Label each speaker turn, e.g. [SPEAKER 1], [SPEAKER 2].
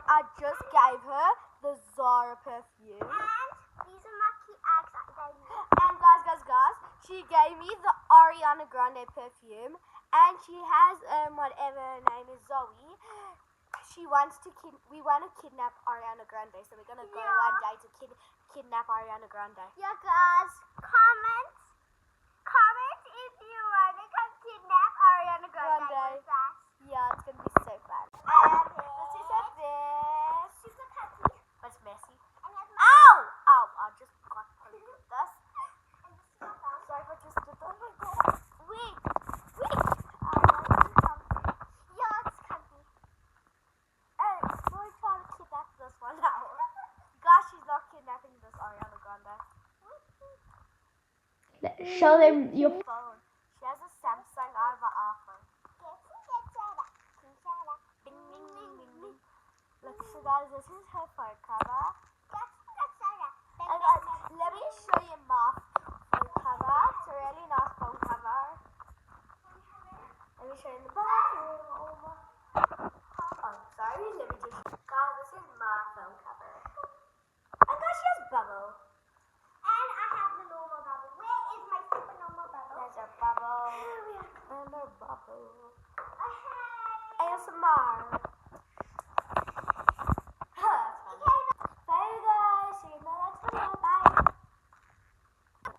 [SPEAKER 1] I just gave her the Zara perfume.
[SPEAKER 2] And these are my key eggs that I gave you.
[SPEAKER 1] And guys, she gave me the Ariana Grande perfume, and she has whatever her name is, Zoe. We want to kidnap Ariana Grande, so we're gonna go one day to kidnap Ariana Grande.
[SPEAKER 2] Yeah, guys, comment if you want to come kidnap Ariana Grande with us.
[SPEAKER 1] Yeah, it's gonna be so fun.
[SPEAKER 2] And
[SPEAKER 1] This is a this.
[SPEAKER 2] she's a puppy.
[SPEAKER 1] But it's messy.
[SPEAKER 2] And that's my
[SPEAKER 1] Ow! Ow! I just got poked with this.
[SPEAKER 2] and this is my dog.
[SPEAKER 1] Sorry if I just did that. Oh my god. Wait.
[SPEAKER 2] Yeah, it's comfy.
[SPEAKER 1] Hey, we're trying to kidnap this one now. Gosh, she's not kidnapping this Ariana Grande.
[SPEAKER 3] Show them your
[SPEAKER 1] Phone. She has a Samsung. I have an iPhone. Ding, ding, ding, ding, ding. Look, so guys, this is her phone cover. And guys, let me show you my phone cover. It's a really nice phone cover. Let me show you the